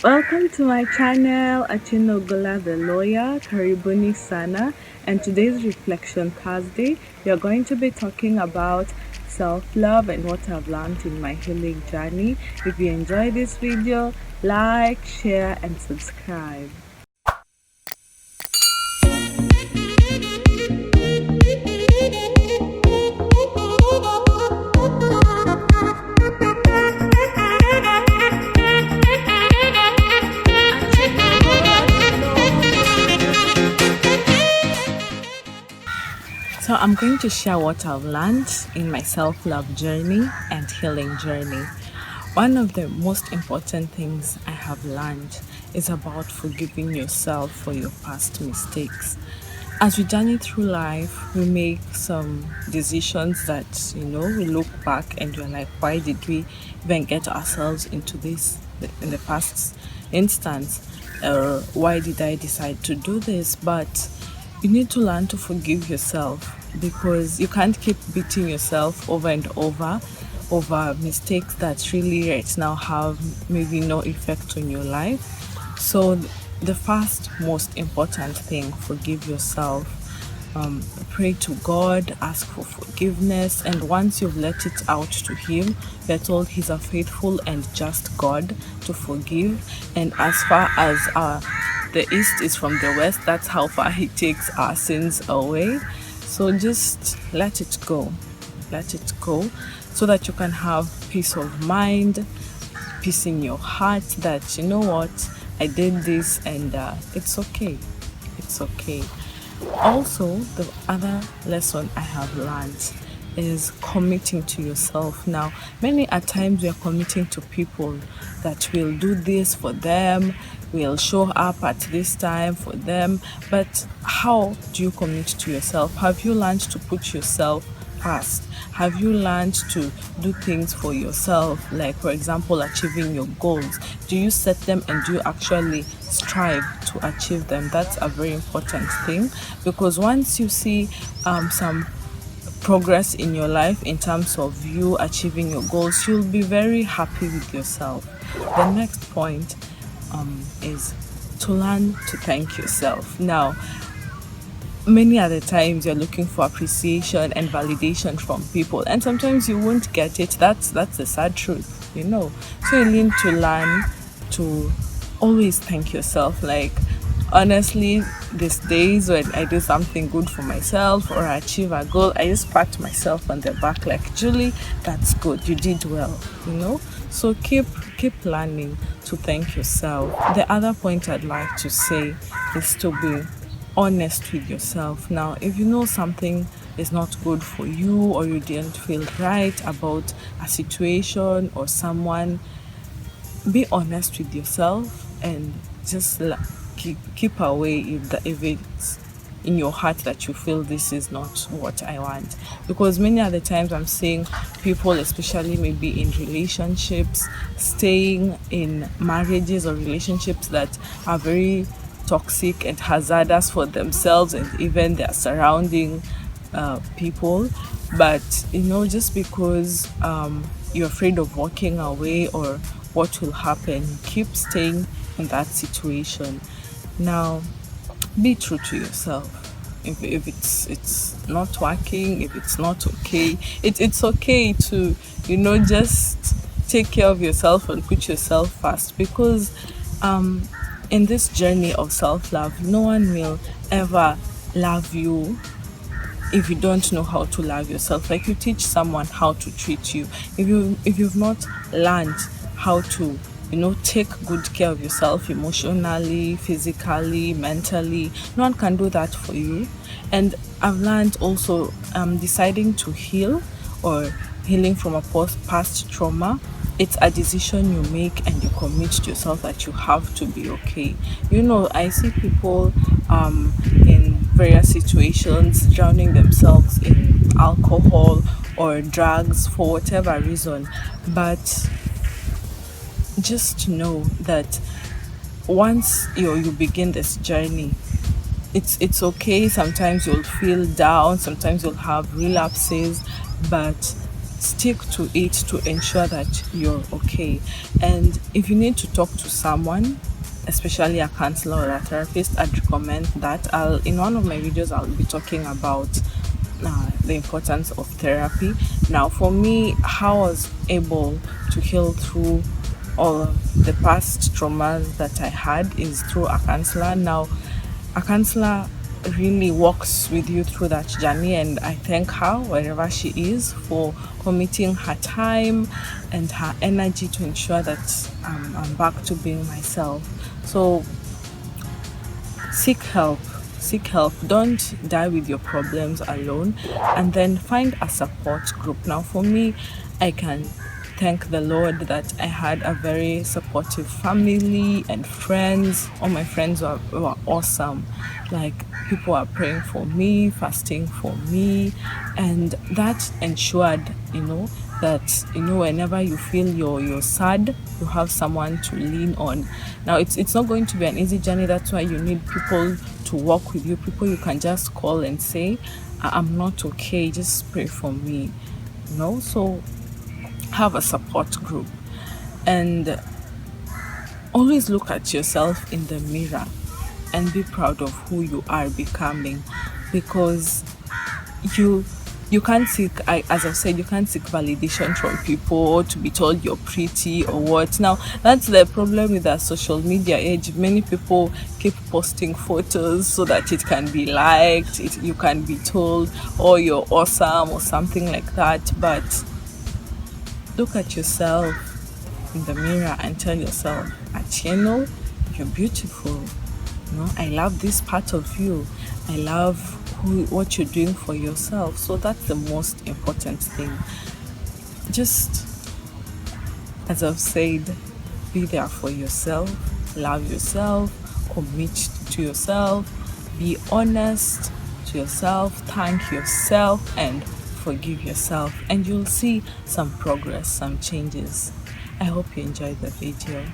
Welcome to my channel, Achinogola the lawyer, Karibuni Sana, and today's Reflection Thursday, we are going to be talking about self-love and what I've learned in my healing journey. If you enjoy this video, like, share, and subscribe. So I'm going to share what I've learned in my self-love journey and healing journey. One of the most important things I have learned is about forgiving yourself for your past mistakes. As we journey through life, we make some decisions that, we look back and we're like, why did we even get ourselves into this in the past instance? Or why did I decide to do this? But you need to learn to forgive yourself because you can't keep beating yourself over and over mistakes that really right now have maybe no effect on your life. So the first most important thing, forgive yourself. Pray to God, ask for forgiveness, and once you've let it out to Him, we're told He's a faithful and just God to forgive. And as far as the east is from the west, that's how far He takes our sins away. So just let it go. Let it go so that you can have peace of mind, peace in your heart that, you know what, I did this and it's okay. It's okay. Also, the other lesson I have learned is committing to yourself. Now, many a times we are committing to people that will do this for them, will show up at this time for them. But how do you commit to yourself? Have you learned to put yourself first? Have you learned to do things for yourself, like for example achieving your goals? Do you set them and do you actually strive to achieve them? That's a very important thing, because once you see some progress in your life in terms of you achieving your goals, you'll be very happy with yourself. The next point is to learn to thank yourself. Now, many other times you're looking for appreciation and validation from people, and sometimes you won't get it. That's the sad truth. So you need to learn to always thank yourself. Like, honestly, these days when I do something good for myself or I achieve a goal, I just pat myself on the back like, Julie, that's good, you did well. So keep learning to thank yourself. The other point I'd like to say is to be honest with yourself. Now, if you know something is not good for you or you didn't feel right about a situation or someone, be honest with yourself and just keep away if it's in your heart that you feel this is not what I want. Because many other times I'm seeing people, especially maybe in relationships, staying in marriages or relationships that are very toxic and hazardous for themselves and even their surrounding people. But just because you're afraid of walking away or what will happen, you keep staying in that situation. Now, be true to yourself. If it's not working, if it's not okay, it's okay to just take care of yourself and put yourself first, because in this journey of self-love, no one will ever love you if you don't know how to love yourself. Like, you teach someone how to treat you, if you've not learned how to take good care of yourself emotionally, physically, mentally, no one can do that for you. And I've learned also, deciding to heal or healing from a past trauma, it's a decision you make and you commit to yourself that you have to be okay. I see people in various situations drowning themselves in alcohol or drugs for whatever reason, but just know that once you begin this journey, it's okay. Sometimes you'll feel down, sometimes you'll have relapses, but stick to it to ensure that you're okay. And if you need to talk to someone, especially a counselor or a therapist, I'd recommend that. I'll In one of my videos I'll be talking about the importance of therapy. Now, for me, how I was able to heal through all the past traumas that I had is through a counselor. Now, a counselor really walks with you through that journey, and I thank her wherever she is for committing her time and her energy to ensure that I'm back to being myself. So seek help. Seek help. Don't die with your problems alone, and then find a support group. Now, for me, I can thank the Lord that I had a very supportive family and friends. All my friends were awesome. Like, people are praying for me, fasting for me, and that ensured, that whenever you feel you're sad, you have someone to lean on. Now, it's not going to be an easy journey. That's why you need people to walk with you, people you can just call and say, I'm not okay, just pray for me. So have a support group, and always look at yourself in the mirror and be proud of who you are becoming, because you can't seek, as I've said, you can't seek validation from people to be told you're pretty or what. Now, that's the problem with our social media age. Many people keep posting photos so that it can be liked, you can be told, oh, you're awesome or something like that. But look at yourself in the mirror and tell yourself, Atieno, you're beautiful. I love this part of you. I love what you're doing for yourself. So that's the most important thing. Just, as I've said, be there for yourself, love yourself, commit to yourself, be honest to yourself, thank yourself, and forgive yourself. And you'll see some progress, some changes. I hope you enjoyed the video.